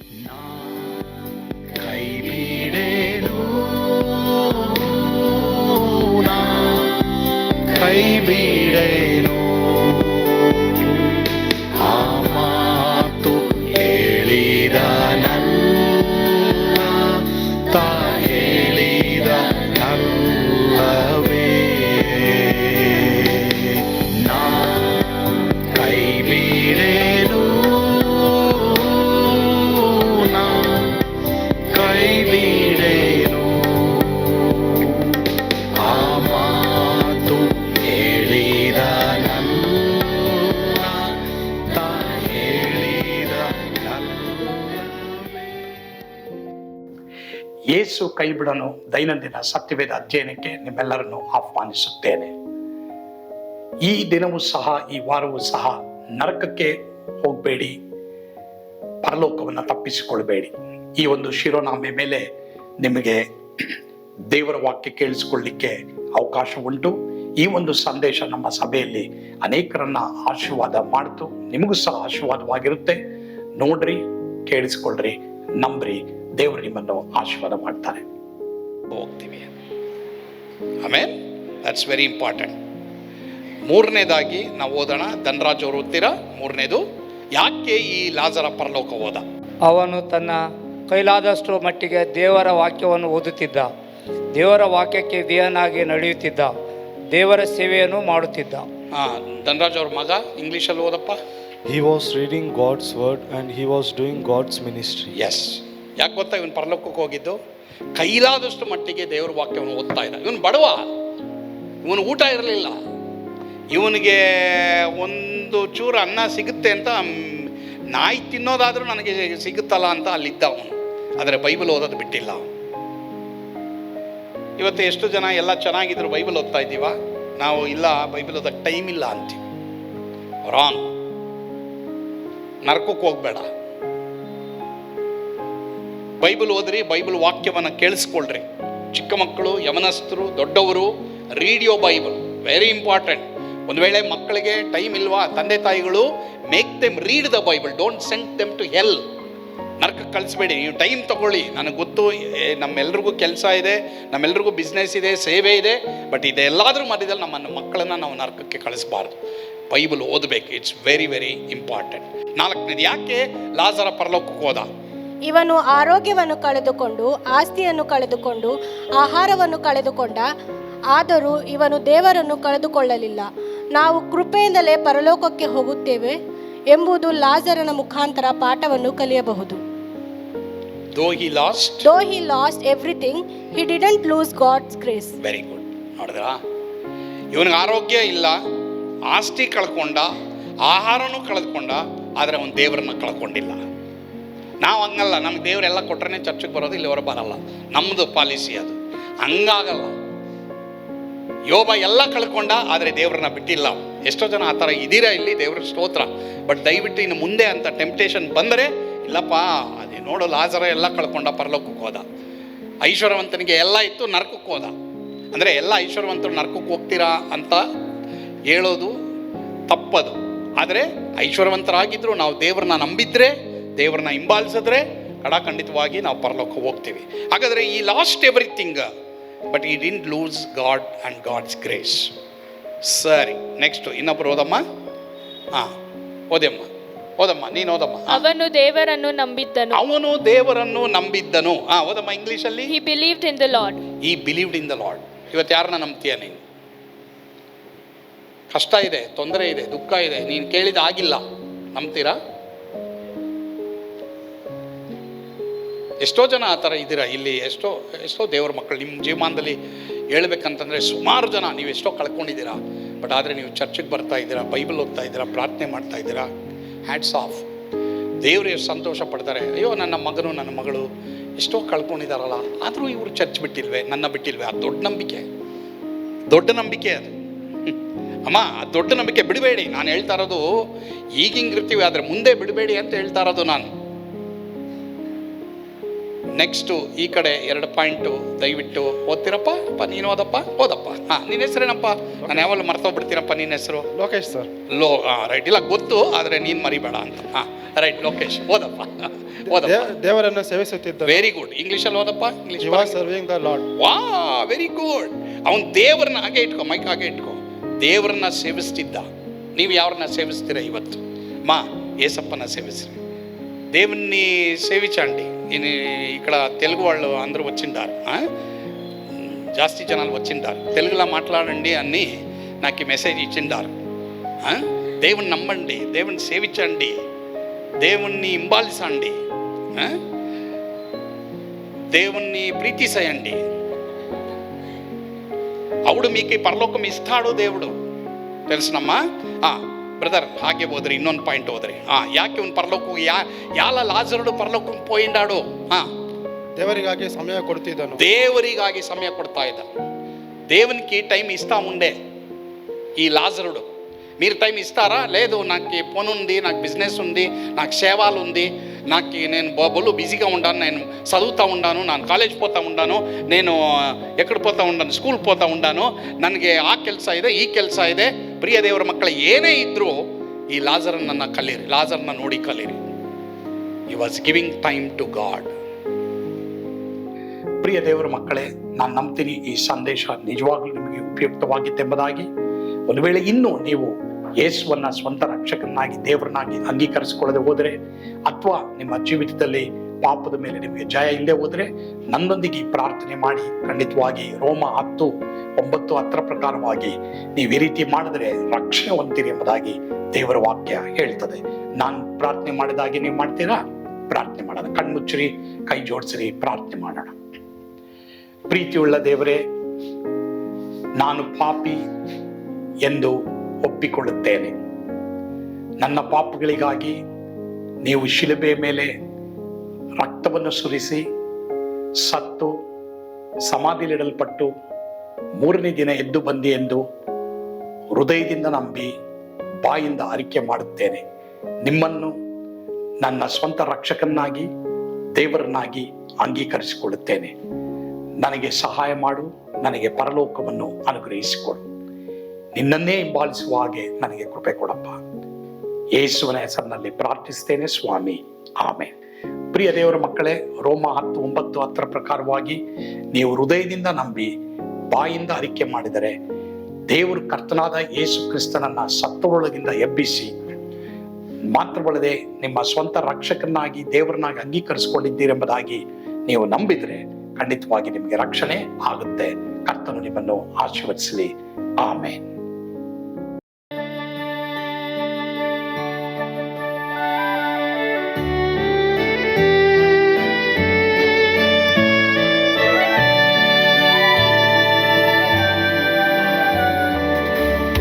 ಕೈ ಬಿಡೇನು, ಕೈ ಬಿಡೇನು, ಆ ಮಾತು ಹೇಳಿದ ತಾ ಹೇಳಿದ ನಲ್ಲವೇ. ನಾ ಕೈ ಬಿಡೇನು, ನಾ ಕೈ ಬಿಡೇನು, ಆ ಮಾತು ಹೇಳಿದ ತಾ ಹೇಳಿದ ನಲ್ಲವೇ. ಯೇಸು ಕೈ ಬಿಡನು ದೈನಂದಿನ ಸತ್ಯವೇದ ಅಧ್ಯಯನಕ್ಕೆ ನಿಮ್ಮೆಲ್ಲರನ್ನು ಆಹ್ವಾನಿಸುತ್ತೇನೆ. ಈ ದಿನವೂ ಸಹ, ಈ ವಾರವೂ ಸಹ ನರಕಕ್ಕೆ ಹೋಗಬೇಡಿ, ಪರಲೋಕವನ್ನು ತಪ್ಪಿಸಿಕೊಳ್ಬೇಡಿ. ಈ ಒಂದು ಶಿರೋನಾಮೆ ಮೇಲೆ ನಿಮಗೆ ದೇವರ ವಾಕ್ಯ ಕೇಳಿಸಿಕೊಳ್ಳಿಕ್ಕೆ ಅವಕಾಶ ಉಂಟು. ಈ ಒಂದು ಸಂದೇಶ ನಮ್ಮ ಸಭೆಯಲ್ಲಿ ಅನೇಕರನ್ನ ಆಶೀರ್ವಾದ ಮಾಡ್ತು. ನಿಮಗೂ ಸಹ ಆಶೀರ್ವಾದವಾಗಿರುತ್ತೆ. ನೋಡ್ರಿ, ಕೇಳಿಸ್ಕೊಳ್ರಿ, ನಂಬ್ರಿ, ದೇವರು ನಿಮ್ಮನ್ನು ಆಶೀರ್ವಾದ ಮಾಡ್ತಾರೆ. ಹೋಗ್ತೀವಿ. ಆಮೇಲೆ ದಟ್ಸ್ ವೆರಿ ಇಂಪಾರ್ಟೆಂಟ್. ಮೂರನೇದಾಗಿ ನಾವು ಓದೋಣ. ಧನರಾಜ್ ಅವರು ಓದ್ತೀರಾ? ಮೂರನೇದು, ಯಾಕೆ ಈ ಲಾಜರ ಪರಲೋಕ ಹೋದ? ಅವನು ತನ್ನ ಕೈಲಾದಷ್ಟು ಮಟ್ಟಿಗೆ ದೇವರ ವಾಕ್ಯವನ್ನು ಓದುತ್ತಿದ್ದ, ದೇವರ ವಾಕ್ಯಕ್ಕೆ ವಿಧೇಯನಾಗಿ ನಡೆಯುತ್ತಿದ್ದ, ದೇವರ ಸೇವೆಯನ್ನು ಮಾಡುತ್ತಿದ್ದ. ಧನರಾಜ್ ಅವ್ರ ಮಗ ಇಂಗ್ಲೀಷಲ್ಲಿ ಓದಪ್ಪ. He was reading God's word and he was doing God's ministry. Yes. ಯಾಕೆ ಗೊತ್ತಾ ಇವನು ಪರಲೋಕಕ್ಕೆ ಹೋಗಿದ್ದು? ಕೈಲಾದಷ್ಟು ಮಟ್ಟಿಗೆ ದೇವರ ವಾಕ್ಯವನ್ನು ಓದ್ತಾ ಇದ್ದ. ಇವನು ಬಡವ, ಇವನು ಊಟ ಇರಲಿಲ್ಲ. ಇವನಿಗೆ ಒಂದು ಚೂರು ಅನ್ನ ಸಿಗುತ್ತೆ ಅಂತ, ನಾಯಿ ತಿನ್ನೋದಾದರೂ ನನಗೆ ಸಿಗುತ್ತಲ್ಲ ಅಂತ ಅಲ್ಲಿದ್ದ ಅವನು. ಆದರೆ ಬೈಬಲ್ ಓದೋದು ಬಿಟ್ಟಿಲ್ಲ. ಇವತ್ತು ಎಷ್ಟು ಜನ ಎಲ್ಲ ಚೆನ್ನಾಗಿದ್ರು ಬೈಬಲ್ ಓದ್ತಾ ಇದ್ದೀವ, ನಾವು ಇಲ್ಲ ಬೈಬಲ್ ಓದೋಕ್ಕೆ ಟೈಮ್ ಇಲ್ಲ ಅಂತೀವಿ. ರಾಂಗ್. ನರಕಕ್ಕೆ ಹೋಗ್ಬೇಡ. ಬೈಬಲ್ ಓದ್ರಿ, ಬೈಬಲ್ ವಾಕ್ಯವನ್ನು ಕೇಳಿಸ್ಕೊಳ್ರಿ. ಚಿಕ್ಕ ಮಕ್ಕಳು, ಯವನಸ್ಥರು, ದೊಡ್ಡವರು, read your Bible. Very important. ಒಂದು ವೇಳೆ ಮಕ್ಕಳಿಗೆ ಟೈಮ್ ಇಲ್ವಾ, ತಂದೆ ತಾಯಿಗಳು make them read the Bible, don't send them to hell. ನರಕಕ್ಕೆ ಕಳಿಸ್ಬೇಡಿ. ನೀವು ಟೈಮ್ ತಗೊಳ್ಳಿ. ನನಗೆ ಗೊತ್ತು, ನಮ್ಮೆಲ್ರಿಗೂ ಕೆಲಸ ಇದೆ, ನಮ್ಮೆಲ್ರಿಗೂ ಬಿಸ್ನೆಸ್ ಇದೆ, ಸೇವೆ ಇದೆ. ಬಟ್ ಇದೆಲ್ಲಾದ್ರೂ ಮಧ್ಯದಲ್ಲಿ ನಮ್ಮ ಮಕ್ಕಳನ್ನು ನಾವು ನರಕಕ್ಕೆ ಕಳಿಸಬಾರ್ದು. ಬೈಬಲ್ ಓದಬೇಕು. It's very very important. ನಾಲ್ಕನೇದು, ಯಾಕೆ ಲಾಜರ ಪರಲೋಕಕ್ಕೆ ಹೋದ? ಇವನು ಆರೋಗ್ಯವನ್ನು ಕಳೆದುಕೊಂಡು, ಆಸ್ತಿಯನ್ನು ಕಳೆದುಕೊಂಡು, ಆಹಾರವನ್ನು ಕಳೆದುಕೊಂಡ, ಆದರೂ ಇವನು ದೇವರನ್ನು ಕಳೆದುಕೊಳ್ಳಲಿಲ್ಲ. ನಾವು ಕೃಪೆಯಿಂದಲೇ ಪರಲೋಕಕ್ಕೆ ಹೋಗುತ್ತೇವೆ ಎಂಬುದು ಲಾಜರನ ಮುಖಾಂತರ ಪಾಠವನ್ನು ಕಲಿಯಬಹುದು. Though he lost everything, he didn't lose God's grace. Very good. ನೋಡಿದ್ರಾ? ಇವನಿಗೆ ಆರೋಗ್ಯ ಇಲ್ಲ, ಆಸ್ತಿ ಕಳ್ಕೊಂಡ, ಆಹಾರನೂ ಕಳೆದುಕೊಂಡ, ಆದರೆ ಅವನು ದೇವರನ್ನ ಕಳ್ಕೊಂಡಿಲ್ಲ. ನಾವು ಹಂಗಲ್ಲ. ನಮ್ಗೆ ದೇವರೆಲ್ಲ ಕೊಟ್ರೆ ಚರ್ಚಿಗೆ ಬರೋದು, ಇಲ್ಲಿವರ ಬರಲ್ಲ. ನಮ್ಮದು ಪಾಲಿಸಿ ಅದು. ಹಂಗಾಗಲ್ಲ. ಯೋಬ ಎಲ್ಲ ಕಳ್ಕೊಂಡ, ಆದರೆ ದೇವ್ರನ್ನ ಬಿಟ್ಟಿಲ್ಲ. ಎಷ್ಟೋ ಜನ ಆ ಥರ ಇದ್ದೀರಾ ಇಲ್ಲಿ, ದೇವ್ರ ಸ್ತೋತ್ರ. ಬಟ್ ದಯವಿಟ್ಟು ಇನ್ನು ಮುಂದೆ ಅಂತ ಟೆಂಪ್ಟೇಷನ್ ಬಂದರೆ, ಇಲ್ಲಪ್ಪ ಅದೇ ನೋಡು, ಲಾಜರ ಎಲ್ಲ ಕಳ್ಕೊಂಡ, ಪರಲೋಕಕ್ಕೆ ಹೋದ. ಐಶ್ವರ್ಯವಂತನಿಗೆ ಎಲ್ಲ ಇತ್ತು, ನರಕಕ್ಕೆ ಹೋದ. ಅಂದರೆ ಎಲ್ಲ ಐಶ್ವರ್ಯವಂತರು ನರಕಕ್ಕೆ ಹೋಗ್ತೀರಾ ಅಂತ ಹೇಳೋದು ತಪ್ಪದು. ಆದರೆ ಐಶ್ವರ್ಯವಂತರಾಗಿದ್ದರೂ ನಾವು ದೇವ್ರನ್ನ ನಂಬಿದ್ರೆ, ದೇವ್ರನ್ನ ಹಿಂಬಾಲಿಸಿದ್ರೆ ಖಂಡಿತವಾಗಿ ನಾವು ಪರಲೋಕ ಹೋಗ್ತೀವಿ. ಹಾಗಾದರೆ we lost everything, but we didn't lose God and God's grace. ಸರಿ, ನೆಕ್ಸ್ಟು ಇನ್ನೊಬ್ರು ಓದಮ್ಮ. ಓದಮ್ಮ, ನೀನು ಓದಮ್ಮ. ಅವನು ದೇವರನ್ನು ನಂಬಿದ್ದನು. ಅವನು ದೇವರನ್ನು ನಂಬಿದ್ದನು. ಓದಮ್ಮ ಇಂಗ್ಲೀಷಲ್ಲಿ. He believed in the Lord. He believed in the Lord. ಇವತ್ತು ಯಾರನ್ನ ನಂಬ್ತೀಯ ನೀನು? ಕಷ್ಟ ಇದೆ, ತೊಂದರೆ ಇದೆ, ದುಃಖ ಇದೆ, ನೀನು ಕೇಳಿದ ಆಗಿಲ್ಲ, ನಂಬ್ತೀರಾ? ಎಷ್ಟೋ ಜನ ಆ ಥರ ಇದ್ದೀರಾ ಇಲ್ಲಿ. ಎಷ್ಟೋ ದೇವರ ಮಕ್ಕಳು ನಿಮ್ಮ ಜೀವಮಾನದಲ್ಲಿ ಹೇಳ್ಬೇಕಂತಂದರೆ ಸುಮಾರು ಜನ ನೀವು ಎಷ್ಟೋ ಕಳ್ಕೊಂಡಿದ್ದೀರಾ. ಬಟ್ ಆದರೆ ನೀವು ಚರ್ಚಿಗೆ ಬರ್ತಾ ಇದ್ದೀರಾ, ಬೈಬಲ್ ಓದ್ತಾ ಇದ್ದೀರಾ, ಪ್ರಾರ್ಥನೆ ಮಾಡ್ತಾ ಇದ್ದೀರಾ. Hats off. ದೇವರು ಎಷ್ಟು ಸಂತೋಷ ಪಡ್ತಾರೆ. ಅಯ್ಯೋ, ನನ್ನ ಮಗನು ನನ್ನ ಮಗಳು ಎಷ್ಟೋ ಕಳ್ಕೊಂಡಿದ್ದಾರಲ್ಲ, ಆದರೂ ಇವರು ಚರ್ಚ್ ಬಿಟ್ಟಿಲ್ವೇ, ನನ್ನ ಬಿಟ್ಟಿಲ್ವೇ. ಅದು ದೊಡ್ಡ ನಂಬಿಕೆ ಅದು. ಅಮ್ಮ, ಅದು ದೊಡ್ಡ ನಂಬಿಕೆ. ಬಿಡಬೇಡಿ. ನಾನು ಹೇಳ್ತಾ ಇರೋದು ಈಗಿಂಗಿರ್ತೀವಿ, ಆದರೆ ಮುಂದೆ ಬಿಡಬೇಡಿ ಅಂತ ಹೇಳ್ತಾ ಇರೋದು ನಾನು. ನೆಕ್ಸ್ಟು ಈ ಕಡೆ 2 ಪಾಯಿಂಟು ದಯವಿಟ್ಟು ಓದ್ತೀರಪ್ಪ. ನೀನು ಓದಪ್ಪ. ಹಾಂ, ನಿನ್ನ ಹೆಸರೇನಪ್ಪ? ನಾನು ಯಾವಾಗಲೂ ಮರ್ತೋಗ್ಬಿಡ್ತೀನಪ್ಪ ನಿನ್ನ ಹೆಸರು. ಲೋಕೇಶ್ ಸರ್. ರೈಟ್. ಇಲ್ಲ ಗೊತ್ತು, ಆದರೆ ನೀನು ಮರಿಬೇಡ ಅಂತ. ಹಾಂ, ರೈಟ್. ಲೋಕೇಶ್, ಓದಪ್ಪ. ದೇವರನ್ನು ಸೇವಿಸುತ್ತಿದ್ದ. Very good. ಇಂಗ್ಲೀಷಲ್ಲಿ ಓದಪ್ಪ. English. He was serving the Lord. ವಾ, ವೆರಿ ಗುಡ್. ಅವನು ದೇವರನ್ನ ಹಾಗೆ ಇಟ್ಕೊ, ಮೈಕ್ ಹಾಗೆ ಇಟ್ಕೊ. ದೇವರನ್ನ ಸೇವಿಸ್ತಿದ್ದ. ನೀವು ಯಾರನ್ನ ಸೇವಿಸ್ತೀರ ಇವತ್ತು? ఏసప్పన సేవించి దేవుణ్ణి సేవించండి. ఇక్కడ తెలుగు వాళ్ళు అందరూ వచ్చిండారు, జాస్తి జనాలు వచ్చిండారు. తెలుగులో మాట్లాడండి అని నాకు మెసేజ్ ఇచ్చిండారు. దేవుని నమ్మండి, దేవుని సేవించండి, దేవుణ్ణి ఇంబాలిసండి, దేవుణ్ణి ప్రీతి చేయండి. అవుడు మీకు పరలోకం ఇస్తాడు దేవుడు, తెలుసునమ్మా. ಬ್ರದರ್ ಹಾಗೆ ಹೋದ್ರಿ, ಇನ್ನೊಂದು ಪಾಯಿಂಟ್ ಹೋದ್ರಿ. ಯಾಕೆ ಅವ್ನು ಪರಲೋಕ ಯಾಲ ಲಾಜರುಡು ಪರಲೋಕಕ್ಕೆ ಪೋಯಿಂಡಾಡು? ದೇವರಿಗಾಗಿ ಸಮಯ ಕೊಡ್ತಿದ್ದನು. ದೇವರಿಗಾಗಿ ಸಮಯ ಕೊಡ್ತಾ ಇದ್ದ. దేవునికి టైం ఇస్తా ఉండే ఈ లాజరుడు. మీరు టైం ఇస్తారా? లేదు, నాకు పని ఉంది, నాకు బిజినెస్ ఉంది, నాకు సేవలు ఉంది, నేను బొల్లు బిజీగా ఉండాను, నేను చదువుతూ ఉండాను, ನಾನು ಕಾಲೇಜ್ పోతా ఉండాను, నేను ಎక్కడ పోతా ఉండాను, ಸ್ಕೂಲ್ పోతా ఉండాను, ನನಗೆ ಆ ಕೆಲಸ ಇದೆ, ಈ ಕೆಲಸ ಇದೆ. ಪ್ರಿಯ ದೇವರ ಮಕ್ಕಳ ಏನೇ ಇದ್ರೂ ಈ ಲಾಜರನ್ನ ಕಲೀರಿ, ಲಾಜರ್ನ ನೋಡಿ ಕಲೀರಿ. He was giving time to God. ಪ್ರಿಯ ದೇವರ ಮಕ್ಕಳೇ, ನಾನು ನಂಬ್ತೀನಿ ಈ ಸಂದೇಶ ನಿಜವಾಗ್ಲೂ ನಿಮಗೆ ಉಪಯುಕ್ತವಾಗಿತ್ತೆಂಬುದಾಗಿ. ಒಂದು ವೇಳೆ ಇನ್ನೂ ನೀವು ಯೇಸುವನ್ನ ಸ್ವಂತ ರಕ್ಷಕನಾಗಿ ದೇವರನ್ನಾಗಿ ಅಂಗೀಕರಿಸಿಕೊಳ್ಳದೆ ಹೋದರೆ, ಅಥವಾ ನಿಮ್ಮ ಜೀವಿತದಲ್ಲಿ ಪಾಪದ ಮೇಲೆ ನಿಮಗೆ ಜಯ ಇಲ್ಲದೆ ಹೋದರೆ, ನನ್ನೊಂದಿಗೆ ಪ್ರಾರ್ಥನೆ ಮಾಡಿ. ಖಂಡಿತವಾಗಿ ರೋಮ 10:9-10 ಪ್ರಕಾರವಾಗಿ ನೀವು ಈ ರೀತಿ ಮಾಡಿದ್ರೆ ರಕ್ಷಣೆ ಹೊಂದಿರಿ ಎಂಬುದಾಗಿ ದೇವರ ವಾಕ್ಯ ಹೇಳ್ತದೆ. ನಾನು ಪ್ರಾರ್ಥನೆ ಮಾಡಿದಾಗೆ ನೀವು ಮಾಡ್ತೀರಾ? ಪ್ರಾರ್ಥನೆ ಮಾಡೋಣ. ಕಣ್ಮುಚ್ಚಿರಿ, ಕೈ ಜೋಡಿಸಿರಿ, ಪ್ರಾರ್ಥನೆ ಮಾಡೋಣ. ಪ್ರೀತಿಯುಳ್ಳ ದೇವರೇ, ನಾನು ಪಾಪಿ ಎಂದು ಒಪ್ಪಿಕೊಳ್ಳುತ್ತೇನೆ. ನನ್ನ ಪಾಪಗಳಿಗಾಗಿ ನೀವು ಶಿಲುಬೆ ಮೇಲೆ ರಕ್ತವನ್ನು ಸುರಿಸಿ ಸತ್ತು ಸಮಾಧಿಲಿಡಲ್ಪಟ್ಟು 3ನೇ ದಿನ ಎದ್ದು ಬಂದಿ ಎಂದು ಹೃದಯದಿಂದ ನಂಬಿ ಬಾಯಿಂದ ಅರಿಕೆ ಮಾಡುತ್ತೇನೆ. ನಿಮ್ಮನ್ನು ನನ್ನ ಸ್ವಂತ ರಕ್ಷಕನಾಗಿ ದೇವರನ್ನಾಗಿ ಅಂಗೀಕರಿಸಿಕೊಳ್ಳುತ್ತೇನೆ. ನನಗೆ ಸಹಾಯ ಮಾಡು, ನನಗೆ ಪರಲೋಕವನ್ನು ಅನುಗ್ರಹಿಸಿಕೊಡು. ನಿನ್ನನ್ನೇ ಹಿಂಬಾಲಿಸುವ ಹಾಗೆ ನನಗೆ ಕೃಪೆ ಕೊಡಪ್ಪ. ಯೇಸುವಿನ ಹೆಸರಿನಲ್ಲಿ ಪ್ರಾರ್ಥಿಸ್ತೇನೆ ಸ್ವಾಮಿ, ಆಮೆನ್. ಪ್ರಿಯ ದೇವರ ಮಕ್ಕಳೇ, ರೋಮ 10:9-10 ಪ್ರಕಾರವಾಗಿ ನೀವು ಹೃದಯದಿಂದ ನಂಬಿ ಬಾಯಿಂದ ಅರಿಕೆ ಮಾಡಿದರೆ ದೇವರು ಕರ್ತನಾದ ಯೇಸು ಕ್ರಿಸ್ತನನ್ನ ಸತ್ತವರೊಳಗಿಂದ ಎಬ್ಬಿಸಿ ಮಾತ್ರವಲ್ಲದೆ ನಿಮ್ಮ ಸ್ವಂತ ರಕ್ಷಕನಾಗಿ ದೇವರನ್ನಾಗಿ ಅಂಗೀಕರಿಸಿಕೊಂಡಿದ್ದೀರೆಂಬುದಾಗಿ ನೀವು ನಂಬಿದರೆ ಖಂಡಿತವಾಗಿ ನಿಮಗೆ ರಕ್ಷಣೆ ಆಗುತ್ತೆ. ಕರ್ತನು ನಿಮ್ಮನ್ನು ಆಶೀರ್ವದಿಸಲಿ. ಆಮೆನ್.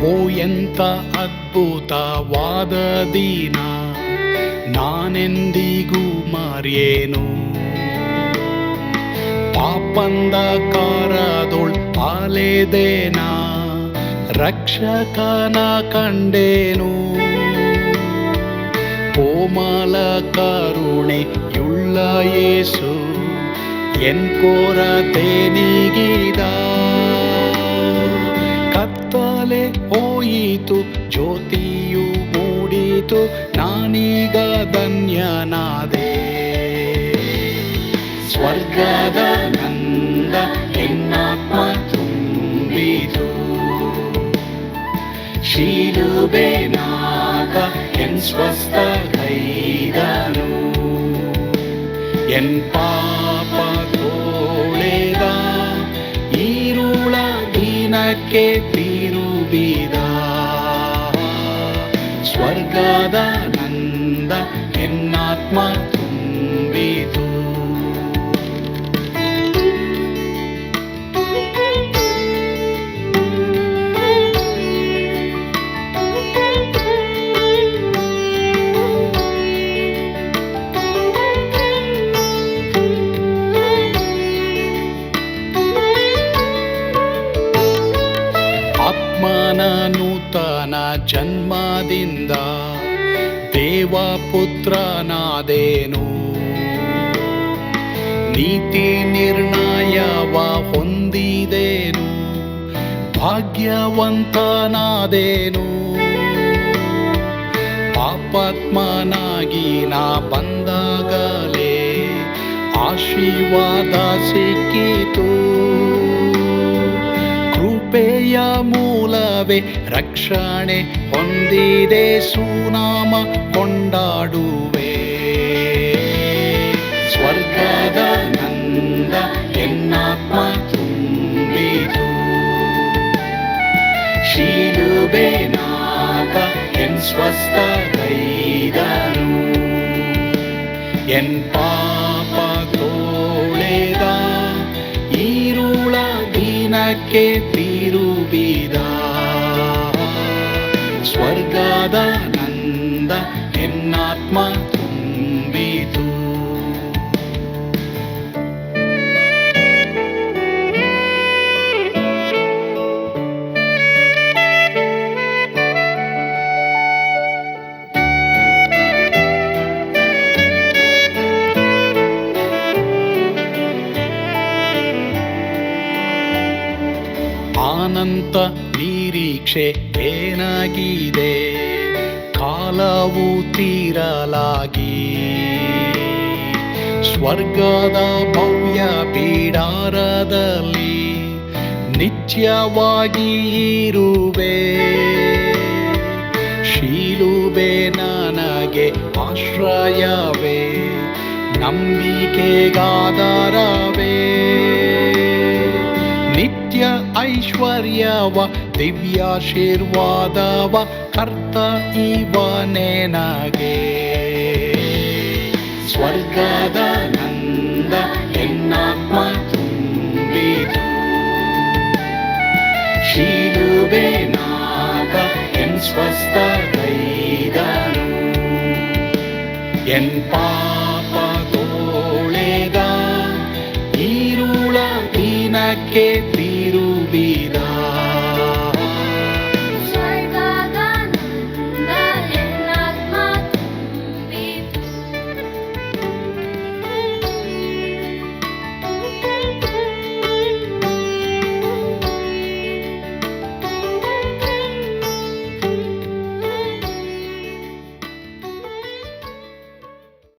ಓ ಎಂಥ ಅದ್ಭುತವಾದ ದಿನ, ನಾನೆಂದಿಗೂ ಮರೆಯೇನು. ಪಾಪಂಧಕಾರದೊಳ್ ಅಲೆದೇನ ರಕ್ಷಕನ ಕಂಡೇನು. ಕೋಮಲ ಕರುಣೆಯುಳ್ಳ ಯೇಸು ಎನ್ ಕೊರತೆ ನೀಗಿದ. ಕತ್ತಲೆ ಹೋಯಿತು, ಜ್ಯೋತಿಯು ಮೂಡಿತು, ನಾನೀಗ ಧನ್ಯನಾದೆ. ಸ್ವರ್ಗದ ನಂದ ಎನ್ನಾತ್ಮ ತುಂಬಿತು, ಶಿಲುಬೆನಾಗ ಎನ್ ಸ್ವಸ್ಥ ಕೈದನು. ಎನ್ ಪಾಪ ತೋಳೆದ ಈರುಳ ದಿನಕ್ಕೆ ತಿರುಗಿದ. ಸ್ವರ್ಗದ ನಂದ ಎನ್ನಾತ್ಮ ತುಂಬಿತು. ಆತ್ಮನ ನೂತನ ಜನ್ಮದಿಂದ ದೇವಪುತ್ರನಾದೇನು. ನೀತಿ ನಿರ್ಣಯವ ಹೊಂದಿದೇನು, ಭಾಗ್ಯವಂತನಾದೇನು. ಪಾಪಾತ್ಮನಾಗಿ ನಾ ಬಂದಾಗಲೇ ಆಶೀರ್ವಾದ ಸಿಕ್ಕಿತು. ಕೃಪೆಯ ಮೂಲವೇ ರಕ್ಷಣೆ ಹೊಂದಿದೆ, ಸುನಾಮ ಕೊಂಡಾಡುವೆ. ಸ್ವರ್ಗದ ನಂದ ಎನ್ನಾತ್ಮ ತುಂಬಿತು, ಶಿಲುಬೆನಾಥ ಎನ್ ಸ್ವಸ್ಥಗೈದನು. ಎನ್ ಪಾಪ ತೋಳೆದ, ಈರುಳ ದಿನಕ್ಕೆ ತಿರುಗಿದ. ಸ್ವರ್ಗದ ನಂದ ಎನ್ನಾತ್ಮ ತುಂಬಿತು. ಅನಂತ ನಿರೀಕ್ಷೆ ಏನಾಗಿದೆ, ಕಾಲವು ತೀರಲಾಗಿ. ಸ್ವರ್ಗದ ಭವ್ಯ ಬಿಡಾರದಲ್ಲಿ ನಿತ್ಯವಾಗಿ ಇರುವೆ. ಶಿಲುಬೆ ನನಗೆ ಆಶ್ರಯವೇ, ನಂಬಿಕೆಗಾಧಾರವೇ. ನಿತ್ಯ ಐಶ್ವರ್ಯವ ದಿವ್ಯಾಶೀರ್ವಾದವ ಕರ್ತ ಇವನೇ ನಗೆ. ಸ್ವರ್ಗದ ನಂದ ಎನ್ನಾತ್ಮ ತುಂಬಿತು, ಶಿಲುಬೆನಾಥ ಎನ್ ಸ್ವಸ್ಥಗೈದನು. ಎನ್ ಪಾಪ ತೋಳೆದ, ಈರುಳ ದಿನಕ್ಕೆ